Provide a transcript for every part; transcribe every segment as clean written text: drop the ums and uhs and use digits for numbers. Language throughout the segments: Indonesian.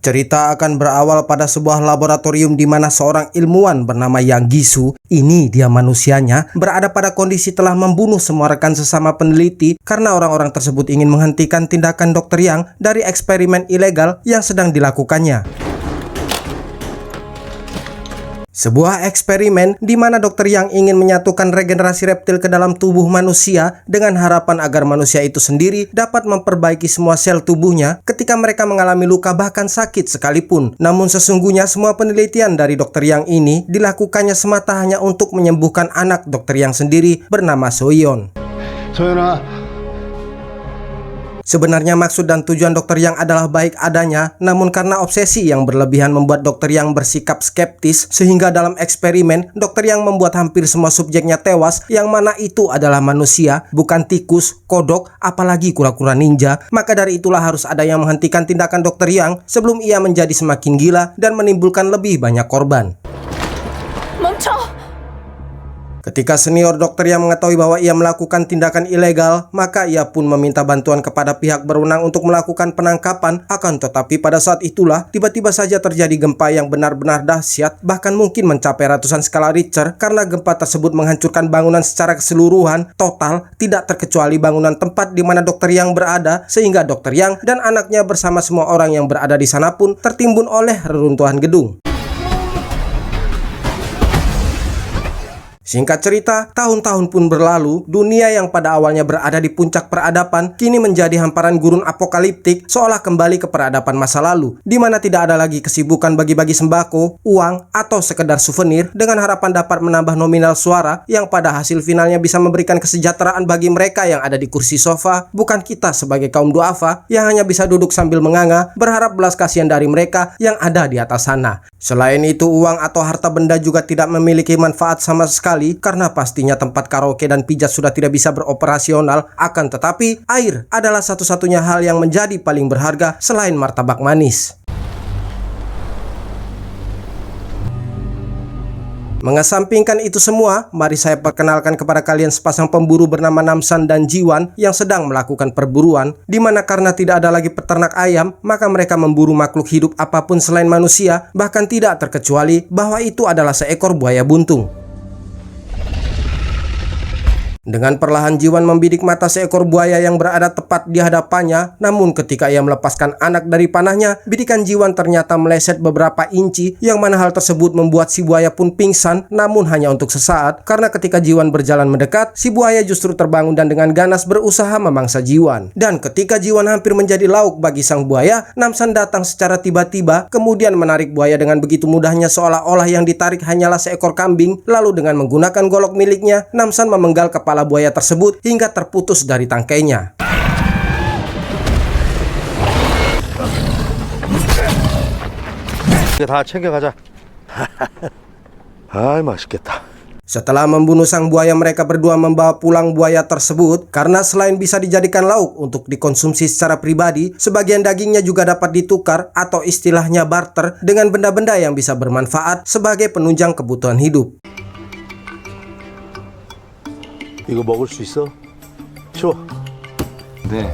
Cerita akan berawal pada sebuah laboratorium di mana seorang ilmuwan bernama Yang Gisu, ini dia manusianya, berada pada kondisi telah membunuh semua rekan sesama peneliti karena orang-orang tersebut ingin menghentikan tindakan Dr. Yang dari eksperimen ilegal yang sedang dilakukannya. Sebuah eksperimen di mana Dr. Yang ingin menyatukan regenerasi reptil ke dalam tubuh manusia dengan harapan agar manusia itu sendiri dapat memperbaiki semua sel tubuhnya ketika mereka mengalami luka bahkan sakit sekalipun. Namun sesungguhnya semua penelitian dari Dr. Yang ini dilakukannya semata hanya untuk menyembuhkan anak Dr. Yang sendiri bernama Soyeon. Sebenarnya maksud dan tujuan Dr. Yang adalah baik adanya, namun karena obsesi yang berlebihan membuat Dr. Yang bersikap skeptis, sehingga dalam eksperimen, Dr. Yang membuat hampir semua subjeknya tewas, yang mana itu adalah manusia, bukan tikus, kodok, apalagi kura-kura ninja. Maka dari itulah harus ada yang menghentikan tindakan Dr. Yang sebelum ia menjadi semakin gila dan menimbulkan lebih banyak korban. Ketika senior dokter yang mengetahui bahwa ia melakukan tindakan ilegal, maka ia pun meminta bantuan kepada pihak berwenang untuk melakukan penangkapan. Akan tetapi pada saat itulah tiba-tiba saja terjadi gempa yang benar-benar dahsyat, bahkan mungkin mencapai ratusan skala Richter, karena gempa tersebut menghancurkan bangunan secara keseluruhan, total, tidak terkecuali bangunan tempat di mana Dr. Yang berada, sehingga Dr. Yang dan anaknya bersama semua orang yang berada di sana pun tertimbun oleh reruntuhan gedung. Singkat cerita, tahun-tahun pun berlalu, dunia yang pada awalnya berada di puncak peradaban kini menjadi hamparan gurun apokaliptik, seolah kembali ke peradaban masa lalu, di mana tidak ada lagi kesibukan bagi-bagi sembako, uang, atau sekedar souvenir dengan harapan dapat menambah nominal suara yang pada hasil finalnya bisa memberikan kesejahteraan bagi mereka yang ada di kursi sofa, bukan kita sebagai kaum duafa yang hanya bisa duduk sambil menganga berharap belas kasihan dari mereka yang ada di atas sana. Selain itu, uang atau harta benda juga tidak memiliki manfaat sama sekali, karena pastinya tempat karaoke dan pijat sudah tidak bisa beroperasional. Akan tetapi, air adalah satu-satunya hal yang menjadi paling berharga selain martabak manis. Mengesampingkan itu semua, mari saya perkenalkan kepada kalian sepasang pemburu bernama Namsan dan Jiwan yang sedang melakukan perburuan, di mana karena tidak ada lagi peternak ayam, maka mereka memburu makhluk hidup apapun selain manusia, bahkan tidak terkecuali bahwa itu adalah seekor buaya buntung. Dengan perlahan Jiwan membidik mata seekor buaya yang berada tepat di hadapannya, namun ketika ia melepaskan anak dari panahnya, bidikan Jiwan ternyata meleset beberapa inci, yang mana hal tersebut membuat si buaya pun pingsan, namun hanya untuk sesaat, karena ketika Jiwan berjalan mendekat, si buaya justru terbangun dan dengan ganas berusaha memangsa Jiwan. Dan ketika Jiwan hampir menjadi lauk bagi sang buaya, Namsan datang secara tiba-tiba, kemudian menarik buaya dengan begitu mudahnya seolah-olah yang ditarik hanyalah seekor kambing, lalu dengan menggunakan golok miliknya, Namsan memenggal kepala buaya tersebut hingga terputus dari tangkainya. 다 챙겨가자. 아이 맛있겠다. Setelah membunuh sang buaya, mereka berdua membawa pulang buaya tersebut karena selain bisa dijadikan lauk untuk dikonsumsi secara pribadi, sebagian dagingnya juga dapat ditukar atau istilahnya barter dengan benda-benda yang bisa bermanfaat sebagai penunjang kebutuhan hidup. 이거 먹을 수 있어? 줘. 네.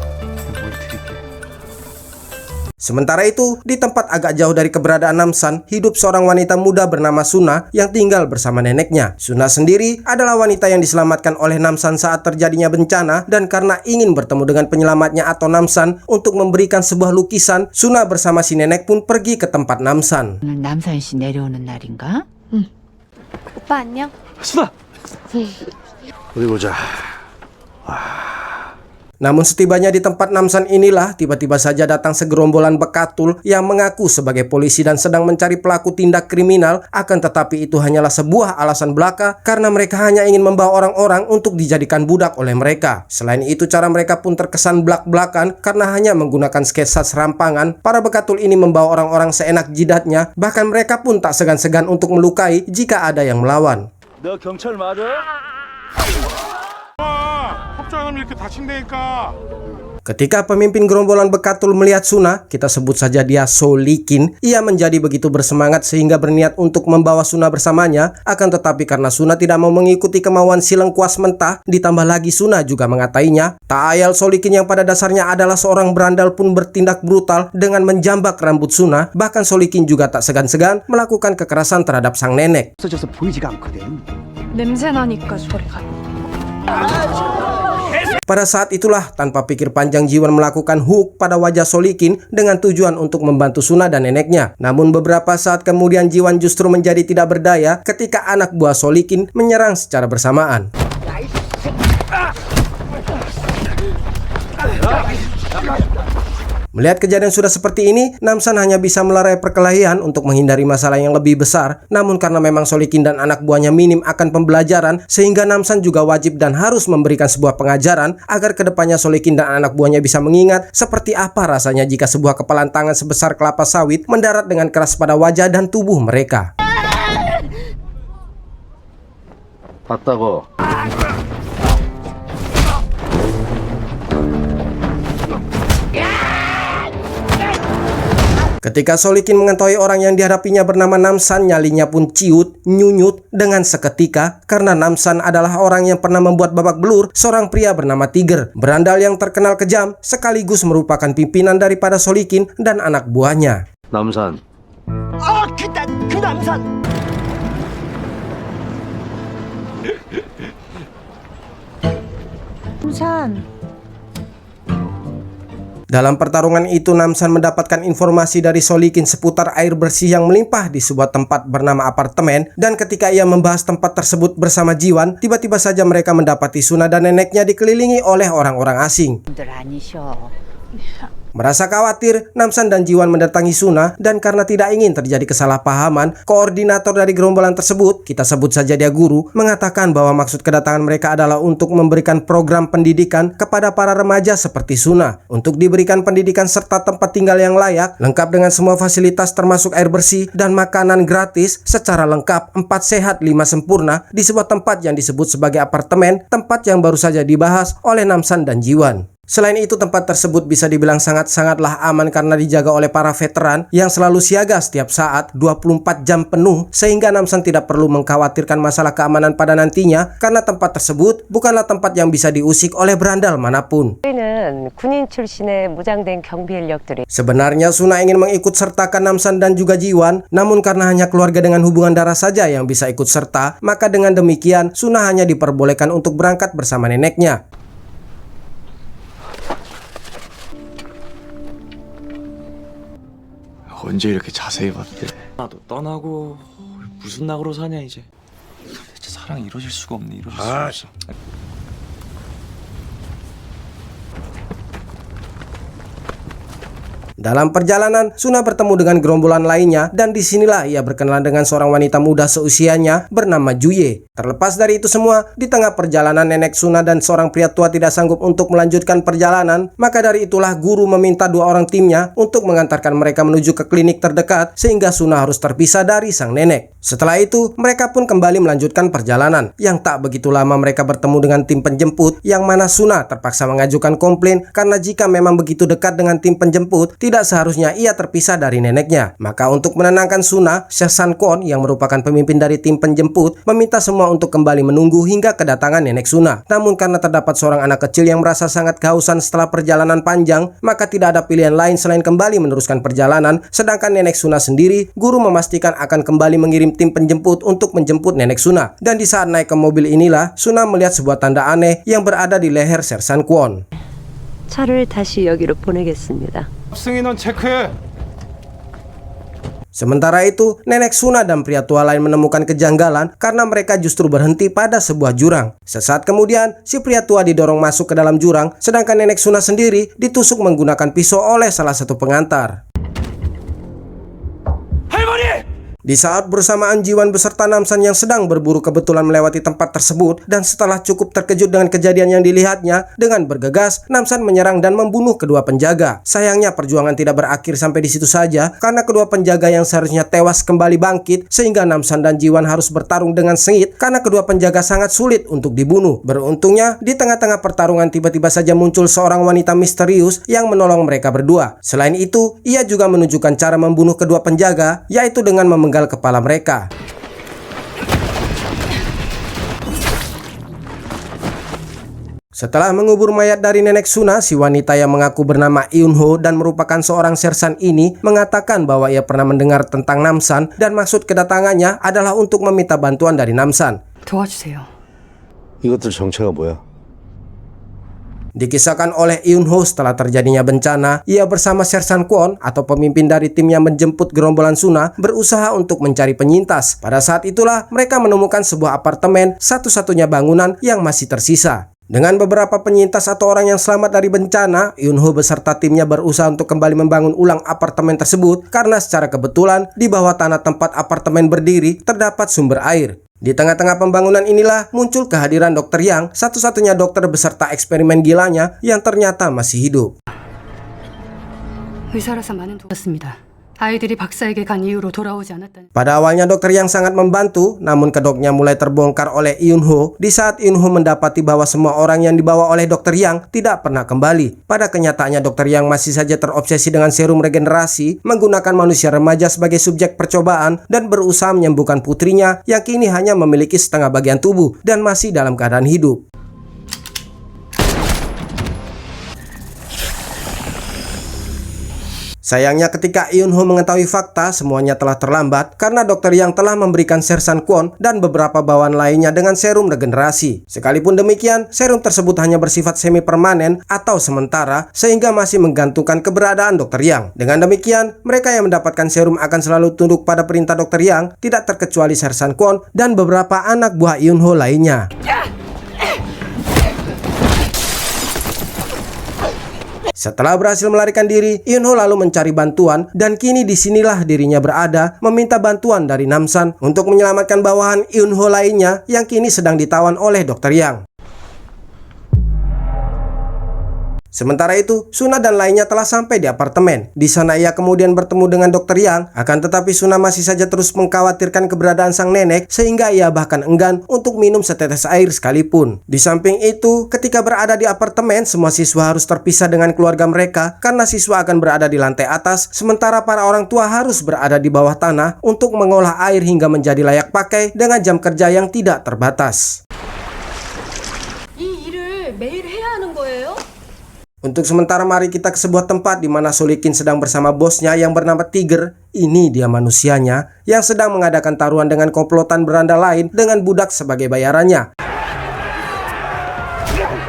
Sementara itu, di tempat agak jauh dari keberadaan Namsan, hidup seorang wanita muda bernama Suna yang tinggal bersama neneknya. Suna sendiri adalah wanita yang diselamatkan oleh Namsan saat terjadinya bencana, dan karena ingin bertemu dengan penyelamatnya atau Namsan untuk memberikan sebuah lukisan, Suna bersama si nenek pun pergi ke tempat Namsan. 남산 씨 내려오는 날인가? 응. 오빠 안녕? 수다. 어디 보자. Namun setibanya di tempat Namsan inilah, tiba-tiba saja datang segerombolan bekatul yang mengaku sebagai polisi dan sedang mencari pelaku tindak kriminal. Akan tetapi itu hanyalah sebuah alasan belaka karena mereka hanya ingin membawa orang-orang untuk dijadikan budak oleh mereka. Selain itu, cara mereka pun terkesan belak-belakan karena hanya menggunakan sketsa serampangan. Para bekatul ini membawa orang-orang seenak jidatnya, bahkan mereka pun tak segan-segan untuk melukai jika ada yang melawan. 너 경찰 맞아? 합장하면 이렇게 다친다니까. Ketika pemimpin gerombolan Bekatul melihat Suna, kita sebut saja dia Solikin, ia menjadi begitu bersemangat sehingga berniat untuk membawa Suna bersamanya. Akan tetapi karena Suna tidak mau mengikuti kemauan si lengkuas mentah, ditambah lagi Suna juga mengatainya, tak ayal Solikin yang pada dasarnya adalah seorang berandal pun bertindak brutal dengan menjambak rambut Suna. Bahkan Solikin juga tak segan-segan melakukan kekerasan terhadap sang nenek. 없어져서 보이지가 않거든. 냄새 나니까 소리가. Pada saat itulah tanpa pikir panjang Jiwan melakukan hook pada wajah Solikin dengan tujuan untuk membantu Suna dan neneknya. Namun beberapa saat kemudian Jiwan justru menjadi tidak berdaya ketika anak buah Solikin menyerang secara bersamaan. Melihat kejadian sudah seperti ini, Namsan hanya bisa melerai perkelahian untuk menghindari masalah yang lebih besar. Namun karena memang Solikin dan anak buahnya minim akan pembelajaran, sehingga Namsan juga wajib dan harus memberikan sebuah pengajaran agar kedepannya Solikin dan anak buahnya bisa mengingat seperti apa rasanya jika sebuah kepalan tangan sebesar kelapa sawit mendarat dengan keras pada wajah dan tubuh mereka. 봤다고. Ketika Solikin mengetahui orang yang dihadapinya bernama Namsan, nyalinya pun ciut, nyunyut dengan seketika karena Namsan adalah orang yang pernah membuat babak belur seorang pria bernama Tiger, berandal yang terkenal kejam sekaligus merupakan pimpinan daripada Solikin dan anak buahnya. 남산. 그 남산. 우산. Dalam pertarungan itu Namsan mendapatkan informasi dari Solikin seputar air bersih yang melimpah di sebuah tempat bernama apartemen, dan ketika ia membahas tempat tersebut bersama Jiwan, tiba-tiba saja mereka mendapati Suna dan neneknya dikelilingi oleh orang-orang asing. 분들 아니셔. Merasa khawatir, Namsan dan Jiwan mendatangi Suna, dan karena tidak ingin terjadi kesalahpahaman, koordinator dari gerombolan tersebut, kita sebut saja dia guru, mengatakan bahwa maksud kedatangan mereka adalah untuk memberikan program pendidikan kepada para remaja seperti Suna, untuk diberikan pendidikan serta tempat tinggal yang layak, lengkap dengan semua fasilitas termasuk air bersih dan makanan gratis secara lengkap, 4 sehat 5 sempurna di sebuah tempat yang disebut sebagai apartemen, tempat yang baru saja dibahas oleh Namsan dan Jiwan. Selain itu, tempat tersebut bisa dibilang sangat-sangatlah aman karena dijaga oleh para veteran yang selalu siaga setiap saat 24 jam penuh, sehingga Namsan tidak perlu mengkhawatirkan masalah keamanan pada nantinya karena tempat tersebut bukanlah tempat yang bisa diusik oleh berandal manapun. 저희는 군인 출신의 무장된 경비 인력들이 Sebenarnya Suna ingin mengikut sertakan Namsan dan juga Jiwan, namun karena hanya keluarga dengan hubungan darah saja yang bisa ikut serta, maka dengan demikian Suna hanya diperbolehkan untuk berangkat bersama neneknya. 언제 이렇게 자세히 봤대? 나도 떠나고 무슨 낙으로 사냐 이제. 대체 사랑이 이루어질 수가 없네. 이루어질 수가 없어. Dalam perjalanan, Suna bertemu dengan gerombolan lainnya dan disinilah ia berkenalan dengan seorang wanita muda seusianya bernama Juye. Terlepas dari itu semua, di tengah perjalanan nenek Suna dan seorang pria tua tidak sanggup untuk melanjutkan perjalanan, maka dari itulah guru meminta 2 orang timnya untuk mengantarkan mereka menuju ke klinik terdekat sehingga Suna harus terpisah dari sang nenek. Setelah itu, mereka pun kembali melanjutkan perjalanan. Yang tak begitu lama mereka bertemu dengan tim penjemput yang mana Suna terpaksa mengajukan komplain karena jika memang begitu dekat dengan tim penjemput, tidak seharusnya ia terpisah dari neneknya. Maka untuk menenangkan Suna, Syekh San Kwon yang merupakan pemimpin dari tim penjemput meminta semua untuk kembali menunggu hingga kedatangan nenek Suna. Namun karena terdapat seorang anak kecil yang merasa sangat kehausan setelah perjalanan panjang, maka tidak ada pilihan lain selain kembali meneruskan perjalanan. Sedangkan nenek Suna sendiri, guru memastikan akan kembali mengirim tim penjemput untuk menjemput nenek Suna. Dan di saat naik ke mobil inilah, Suna melihat sebuah tanda aneh yang berada di leher Syekh San Kwon. 차를 다시 여기로 보내겠습니다. 승인원 체크해. Sementara itu, nenek Suna dan pria tua lain menemukan kejanggalan karena mereka justru berhenti pada sebuah jurang. Sesaat kemudian, si pria tua didorong masuk ke dalam jurang, sedangkan nenek Suna sendiri ditusuk menggunakan pisau oleh salah satu pengantar. Di saat bersamaan Jiwan beserta Namsan yang sedang berburu kebetulan melewati tempat tersebut, dan setelah cukup terkejut dengan kejadian yang dilihatnya, dengan bergegas Namsan menyerang dan membunuh kedua penjaga. Sayangnya perjuangan tidak berakhir sampai di situ saja, karena kedua penjaga yang seharusnya tewas kembali bangkit, sehingga Namsan dan Jiwan harus bertarung dengan sengit karena kedua penjaga sangat sulit untuk dibunuh. Beruntungnya di tengah-tengah pertarungan tiba-tiba saja muncul seorang wanita misterius yang menolong mereka berdua. Selain itu, ia juga menunjukkan cara membunuh kedua penjaga, yaitu dengan memenggal kepala mereka. Setelah mengubur mayat dari nenek Suna, si wanita yang mengaku bernama Eun-ho dan merupakan seorang sersan ini mengatakan bahwa ia pernah mendengar tentang Namsan dan maksud kedatangannya adalah untuk meminta bantuan dari Namsan. 도와주세요. 이것들 정체가 뭐야? Dikisahkan oleh Eun-ho setelah terjadinya bencana, ia bersama Sersan Kwon atau pemimpin dari tim yang menjemput gerombolan Suna berusaha untuk mencari penyintas. Pada saat itulah mereka menemukan sebuah apartemen, satu-satunya bangunan yang masih tersisa. Dengan beberapa penyintas atau orang yang selamat dari bencana, Eun-ho beserta timnya berusaha untuk kembali membangun ulang apartemen tersebut karena secara kebetulan di bawah tanah tempat apartemen berdiri terdapat sumber air. Di tengah-tengah pembangunan inilah muncul kehadiran Dr. Yang, satu-satunya dokter beserta eksperimen gilanya yang ternyata masih hidup. 의사라서 많은 도움이었습니다. 아이들이 박사에게 간 이후로 돌아오지 않았다는. Pada awalnya dokter Yang sangat membantu, namun kedoknya mulai terbongkar oleh Eun-ho di saat Eun-ho mendapati bahwa semua orang yang dibawa oleh dokter Yang tidak pernah kembali. Pada kenyataannya dokter Yang masih saja terobsesi dengan serum regenerasi, menggunakan manusia remaja sebagai subjek percobaan dan berusaha menyembuhkan putrinya yang kini hanya memiliki setengah bagian tubuh dan masih dalam keadaan hidup. Sayangnya ketika Eun-ho mengetahui fakta, semuanya telah terlambat karena dokter Yang telah memberikan Sersan Kwon dan beberapa bawahan lainnya dengan serum regenerasi. Sekalipun demikian, serum tersebut hanya bersifat semi permanen atau sementara sehingga masih menggantungkan keberadaan dokter Yang. Dengan demikian, mereka yang mendapatkan serum akan selalu tunduk pada perintah dokter Yang, tidak terkecuali Sersan Kwon dan beberapa anak buah Eun-ho lainnya. Setelah berhasil melarikan diri, Eun-ho lalu mencari bantuan dan kini disinilah dirinya berada meminta bantuan dari Namsan untuk menyelamatkan bawahan Eun-ho lainnya yang kini sedang ditawan oleh dokter Yang. Sementara itu, Suna dan lainnya telah sampai di apartemen. Di sana ia kemudian bertemu dengan dokter Yang, akan tetapi Suna masih saja terus mengkhawatirkan keberadaan sang nenek sehingga ia bahkan enggan untuk minum setetes air sekalipun. Di samping itu, ketika berada di apartemen, semua siswa harus terpisah dengan keluarga mereka karena siswa akan berada di lantai atas, sementara para orang tua harus berada di bawah tanah untuk mengolah air hingga menjadi layak pakai dengan jam kerja yang tidak terbatas. 이 일을 매일 해야 하는 거예요? Untuk sementara mari kita ke sebuah tempat di mana Solikin sedang bersama bosnya yang bernama Tiger. Ini dia manusianya yang sedang mengadakan taruhan dengan komplotan beranda lain dengan budak sebagai bayarannya.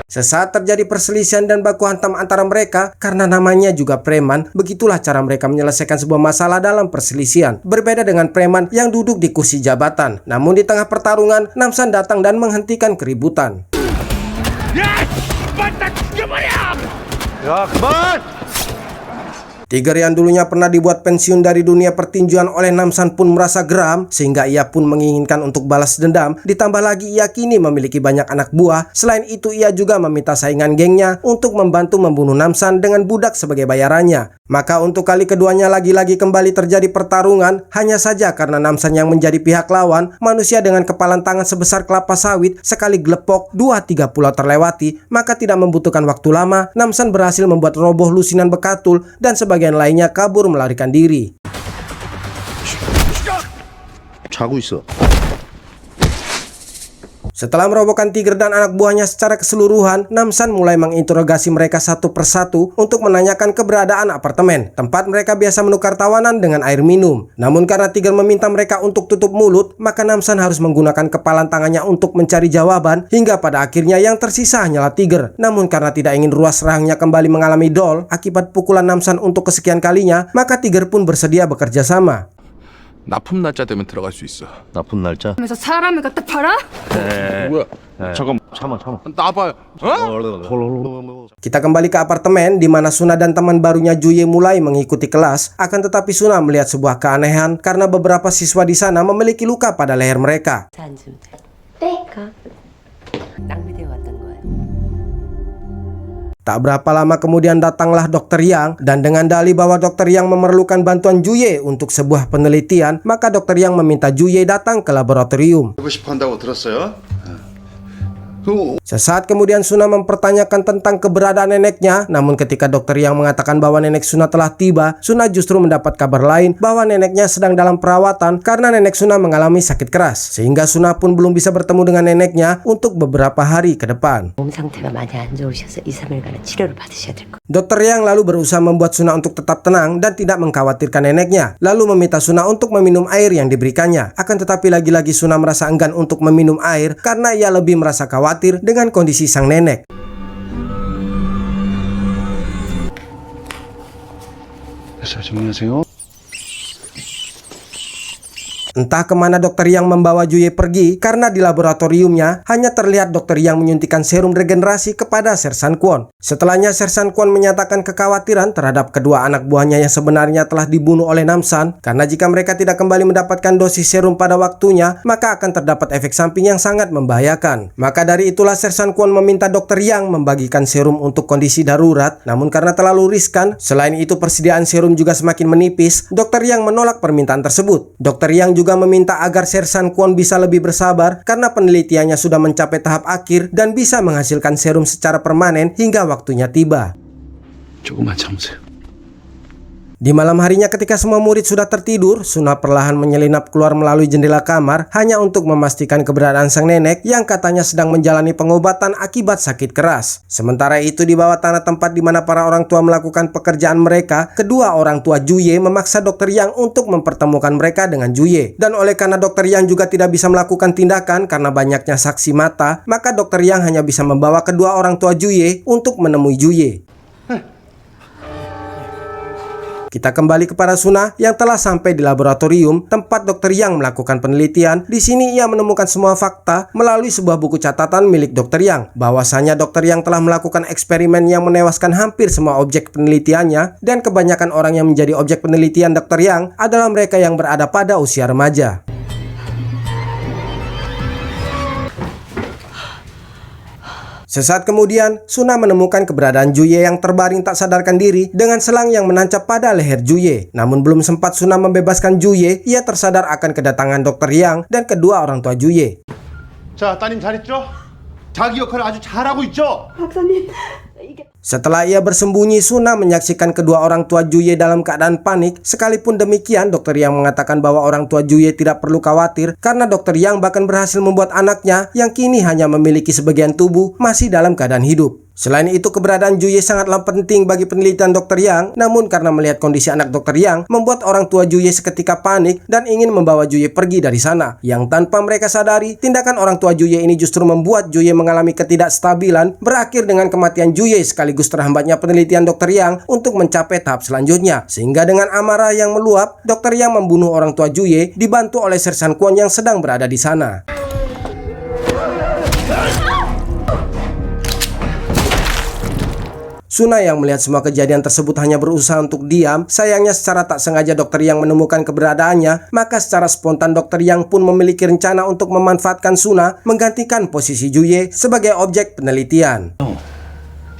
Sesaat terjadi perselisihan dan baku hantam antara mereka karena namanya juga preman. Begitulah cara mereka menyelesaikan sebuah masalah dalam perselisihan. Berbeda dengan preman yang duduk di kursi jabatan. Namun di tengah pertarungan, Namsan datang dan menghentikan keributan. 야, 그만! Tiger yang dulunya pernah dibuat pensiun dari dunia pertinjuan oleh Namsan pun merasa geram sehingga ia pun menginginkan untuk balas dendam. Ditambah lagi ia kini memiliki banyak anak buah. Selain itu ia juga meminta saingan gengnya untuk membantu membunuh Namsan dengan budak sebagai bayarannya. Maka untuk kali keduanya lagi-lagi kembali terjadi pertarungan. Hanya saja karena Namsan yang menjadi pihak lawan, manusia dengan kepalan tangan sebesar kelapa sawit sekali gelepok 2-3 pulau terlewati. Maka tidak membutuhkan waktu lama, Namsan berhasil membuat roboh lusinan bekatul dan sebagian lainnya kabur melarikan diri. 자고 있어. Setelah merobohkan Tiger dan anak buahnya secara keseluruhan, Namsan mulai menginterogasi mereka satu persatu untuk menanyakan keberadaan apartemen, tempat mereka biasa menukar tawanan dengan air minum. Namun karena Tiger meminta mereka untuk tutup mulut, maka Namsan harus menggunakan kepalan tangannya untuk mencari jawaban, hingga pada akhirnya yang tersisa hanyalah Tiger. Namun karena tidak ingin ruas rahangnya kembali mengalami dol akibat pukulan Namsan untuk kesekian kalinya, maka Tiger pun bersedia bekerja sama. 납품 날짜 되면 들어갈 수 있어. 나쁜 날짜? 그래서 사람을 갖다 팔아? 뭐야? 잠깐 나봐요. Kita kembali ke apartemen di mana Suna dan teman barunya Juye mulai mengikuti kelas. Akan tetapi Suna melihat sebuah keanehan karena beberapa siswa di sana memiliki luka pada leher mereka. 앉으면 돼. 그러니까 낭비되어 왔던 거예요. Tak berapa lama kemudian datanglah Dr. Yang dan dengan dalih bahwa Dr. Yang memerlukan bantuan Juye untuk sebuah penelitian, maka Dr. Yang meminta Juye datang ke laboratorium. 하고 싶어 한다고 들었어요? Sesaat kemudian Suna mempertanyakan tentang keberadaan neneknya, namun ketika Dr. Yang mengatakan bahwa nenek Suna telah tiba, Suna justru mendapat kabar lain bahwa neneknya sedang dalam perawatan karena nenek Suna mengalami sakit keras, sehingga Suna pun belum bisa bertemu dengan neneknya untuk beberapa hari ke depan. 몸 상태가 많이 안 좋으셔서 2-3일간은 치료를 받으셔야 될 거예요. Dr. Yang lalu berusaha membuat Suna untuk tetap tenang dan tidak mengkhawatirkan neneknya, lalu meminta Suna untuk meminum air yang diberikannya. Akan tetapi lagi-lagi Suna merasa enggan untuk meminum air karena ia lebih merasa khawatir dengan kondisi sang nenek. 안녕하세요. Entah kemana Dr. Yang membawa Juye pergi karena di laboratoriumnya hanya terlihat Dr. Yang menyuntikkan serum regenerasi kepada Sersan Kwon. Setelahnya Sersan Kwon menyatakan kekhawatiran terhadap kedua anak buahnya yang sebenarnya telah dibunuh oleh Namsan karena jika mereka tidak kembali mendapatkan dosis serum pada waktunya maka akan terdapat efek samping yang sangat membahayakan. Maka dari itulah Sersan Kwon meminta Dr. Yang membagikan serum untuk kondisi darurat, namun karena terlalu riskan, selain itu persediaan serum juga semakin menipis, Dr. Yang menolak permintaan tersebut. Dr. Yang juga meminta agar Sersan Kwon bisa lebih bersabar karena penelitiannya sudah mencapai tahap akhir dan bisa menghasilkan serum secara permanen hingga waktunya tiba. 조금만 참으세요. Di malam harinya ketika semua murid sudah tertidur, Suna perlahan menyelinap keluar melalui jendela kamar hanya untuk memastikan keberadaan sang nenek yang katanya sedang menjalani pengobatan akibat sakit keras. Sementara itu di bawah tanah tempat di mana para orang tua melakukan pekerjaan mereka, kedua orang tua Juye memaksa Dr. Yang untuk mempertemukan mereka dengan Juye. Dan oleh karena Dr. Yang juga tidak bisa melakukan tindakan karena banyaknya saksi mata, maka Dr. Yang hanya bisa membawa kedua orang tua Juye untuk menemui Juye. Kita kembali kepada Suna yang telah sampai di laboratorium tempat Dr. Yang melakukan penelitian. Di sini ia menemukan semua fakta melalui sebuah buku catatan milik Dr. Yang. Bahwasanya Dr. Yang telah melakukan eksperimen yang menewaskan hampir semua objek penelitiannya dan kebanyakan orang yang menjadi objek penelitian Dr. Yang adalah mereka yang berada pada usia remaja. Sesaat kemudian, Suna menemukan keberadaan Juye yang terbaring tak sadarkan diri dengan selang yang menancap pada leher Juye. Namun belum sempat Suna membebaskan Juye, ia tersadar akan kedatangan Dr. Yang dan kedua orang tua Juye. 자, 따님 잘했죠? 자기 역할을 아주 잘하고 있죠? Setelah ia bersembunyi, Suna menyaksikan kedua orang tua Juye dalam keadaan panik. Sekalipun demikian, Dr. Yang mengatakan bahwa orang tua Juye tidak perlu khawatir karena Dr. Yang bahkan berhasil membuat anaknya yang kini hanya memiliki sebagian tubuh masih dalam keadaan hidup. Selain itu, keberadaan Juye sangatlah penting bagi penelitian Dr. Yang, namun karena melihat kondisi anak Dr. Yang, membuat orang tua Juye seketika panik dan ingin membawa Juye pergi dari sana. Yang tanpa mereka sadari, tindakan orang tua Juye ini justru membuat Juye mengalami ketidakstabilan, berakhir dengan kematian Juye sekaligus terhambatnya penelitian Dr. Yang untuk mencapai tahap selanjutnya. Sehingga dengan amarah yang meluap, Dr. Yang membunuh orang tua Juye dibantu oleh Sersan Kwon yang sedang berada di sana. Suna yang melihat semua kejadian tersebut hanya berusaha untuk diam. Sayangnya secara tak sengaja Dr. Yang menemukan keberadaannya, maka secara spontan Dr. Yang pun memiliki rencana untuk memanfaatkan Suna menggantikan posisi Juye sebagai objek penelitian.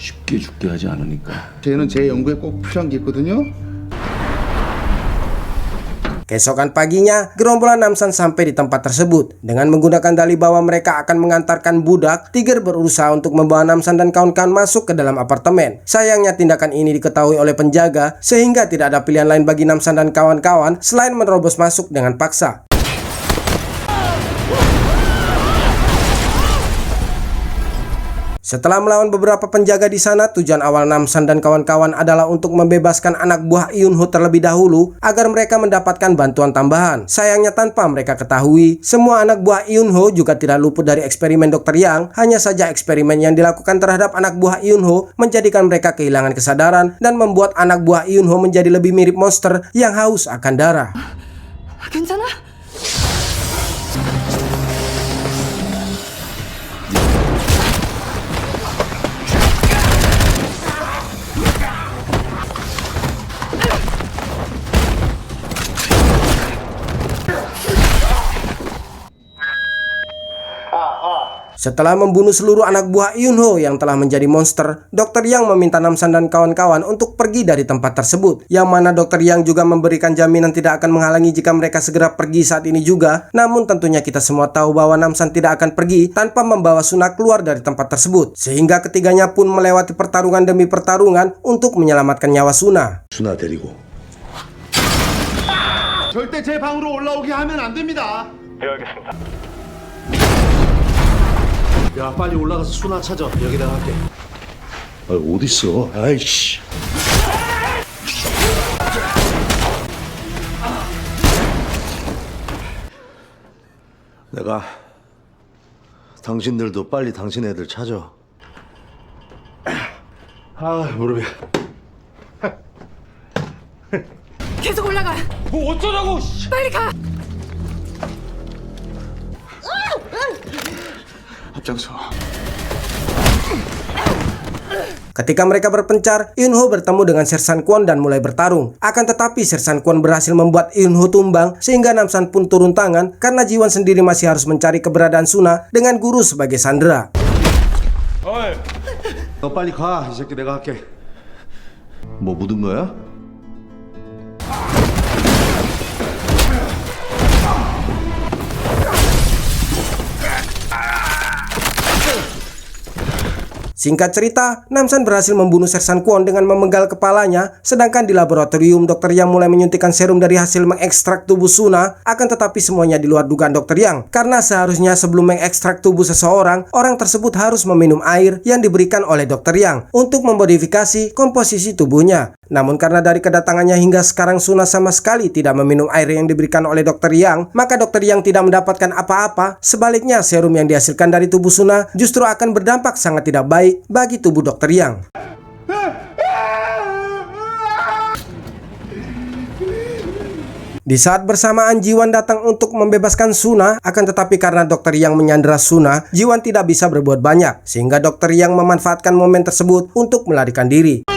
쉽게 죽게 하지 않으니까. 쟤는 제 연구에 꼭 필요한 게 있거든요. Keesokan paginya, gerombolan Namsan sampai di tempat tersebut. Dengan menggunakan dalih bahwa mereka akan mengantarkan budak, Tiger berusaha untuk membawa Namsan dan kawan-kawan masuk ke dalam apartemen. Sayangnya tindakan ini diketahui oleh penjaga, sehingga tidak ada pilihan lain bagi Namsan dan kawan-kawan selain menerobos masuk dengan paksa. Setelah melawan beberapa penjaga di sana, tujuan awal Namsan dan kawan-kawan adalah untuk membebaskan anak buah Eun-ho terlebih dahulu agar mereka mendapatkan bantuan tambahan. Sayangnya tanpa mereka ketahui, semua anak buah Eun-ho juga tidak luput dari eksperimen Dr. Yang. Hanya saja eksperimen yang dilakukan terhadap anak buah Eun-ho menjadikan mereka kehilangan kesadaran dan membuat anak buah Eun-ho menjadi lebih mirip monster yang haus akan darah. 괜찮아? Setelah membunuh seluruh anak buah Yunho yang telah menjadi monster, Dr. Yang meminta Namsan dan kawan-kawan untuk pergi dari tempat tersebut. Yang mana Dr. Yang juga memberikan jaminan tidak akan menghalangi jika mereka segera pergi saat ini juga. Namun tentunya kita semua tahu bahwa Namsan tidak akan pergi tanpa membawa Suna keluar dari tempat tersebut. Sehingga ketiganya pun melewati pertarungan demi pertarungan untuk menyelamatkan nyawa Suna. 순아 데리고 절대 제 방으로 올라오게 하면 안 됩니다. 야 빨리 올라가서 순아 찾아 여기 내가 할게 아 어딨어 아이씨 내가 당신들도 빨리 당신 애들 찾아 아 무릎이 계속 올라가. 뭐 어쩌라고. 빨리 가. 앞장서. Ketika mereka berpencar, Yunho bertemu dengan Sersan Kwon dan mulai bertarung. Akan tetapi Sersan Kwon berhasil membuat Yunho tumbang sehingga Namsan pun turun tangan karena Jiwon sendiri masih harus mencari keberadaan Suna dengan guru sebagai sandera. 너 빨리 가이 새끼 내가 할게 뭐 묻은 거야? Singkat cerita, Namsan berhasil membunuh Sersan Kwon dengan memenggal kepalanya, sedangkan di laboratorium Dr. Yang mulai menyuntikkan serum dari hasil mengekstrak tubuh Suna. Akan tetapi semuanya di luar dugaan Dr. Yang, karena seharusnya sebelum mengekstrak tubuh seseorang, orang tersebut harus meminum air yang diberikan oleh Dr. Yang untuk memodifikasi komposisi tubuhnya. Namun karena dari kedatangannya hingga sekarang Suna sama sekali tidak meminum air yang diberikan oleh Dr. Yang, maka Dr. Yang tidak mendapatkan apa-apa. Sebaliknya, serum yang dihasilkan dari tubuh Suna justru akan berdampak sangat tidak baik bagi tubuh Dr. Yang. Di saat bersamaan Jiwon datang untuk membebaskan Suna, akan tetapi karena Dr. Yang menyandera Suna, Jiwon tidak bisa berbuat banyak, sehingga Dr. Yang memanfaatkan momen tersebut untuk melarikan diri.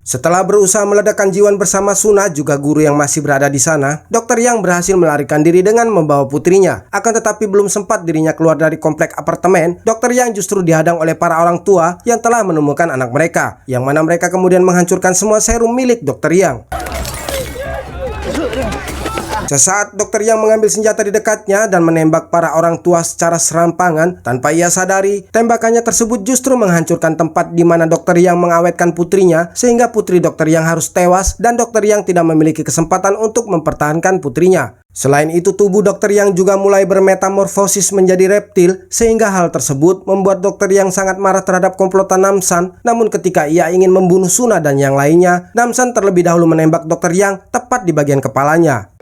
Setelah berusaha meledakkan Jiwon bersama Suna, juga guru yang masih berada di sana, Dr. Yang berhasil melarikan diri dengan membawa putrinya. Akan tetapi belum sempat dirinya keluar dari komplek apartemen, Dr. Yang justru dihadang oleh para orang tua yang telah menemukan anak mereka, yang mana mereka kemudian menghancurkan semua serum milik Dr. Yang. Sesaat Dr. Yang mengambil senjata di dekatnya dan menembak para orang tua secara serampangan. Tanpa ia sadari, tembakannya tersebut justru menghancurkan tempat di mana Dr. Yang mengawetkan putrinya, sehingga putri Dr. Yang harus tewas dan Dr. Yang tidak memiliki kesempatan untuk mempertahankan putrinya. Selain itu, tubuh Dr. Yang juga mulai bermetamorfosis menjadi reptil, sehingga hal tersebut membuat Dr. Yang sangat marah terhadap komplotan Namsan. Namun ketika ia ingin membunuh Suna dan yang lainnya, Namsan terlebih dahulu menembak Dr. Yang tepat di bagian kepalanya.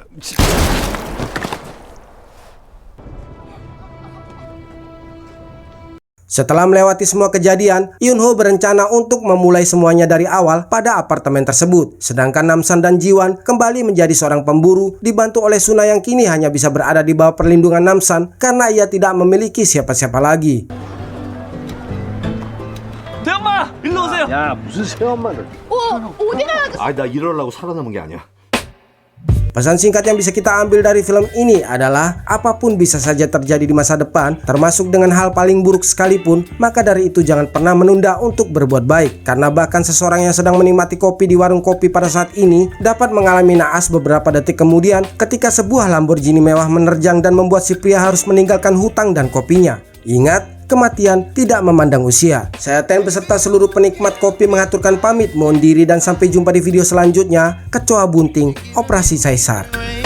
Setelah melewati semua kejadian, Yunho berencana untuk memulai semuanya dari awal pada apartemen tersebut. Sedangkan Namsan dan Jiwon kembali menjadi seorang pemburu, dibantu oleh Suna yang kini hanya bisa berada di bawah perlindungan Namsan karena ia tidak memiliki siapa-siapa lagi. 대엄마 일로 오세요. 야 무슨 새엄마를 어디 가야 돼? 아니 나 이러려고 살아남은 게 아니야 Pesan singkat yang bisa kita ambil dari film ini adalah apapun bisa saja terjadi di masa depan, termasuk dengan hal paling buruk sekalipun. Maka dari itu jangan pernah menunda untuk berbuat baik, karena bahkan seseorang yang sedang menikmati kopi di warung kopi pada saat ini dapat mengalami naas beberapa detik kemudian ketika sebuah Lamborghini mewah menerjang dan membuat si pria harus meninggalkan hutang dan kopinya. Ingat, kematian tidak memandang usia. Saya Ten beserta seluruh penikmat kopi mengaturkan pamit, mohon diri dan sampai jumpa di video selanjutnya. Kecoa Bunting, Operasi Caesar.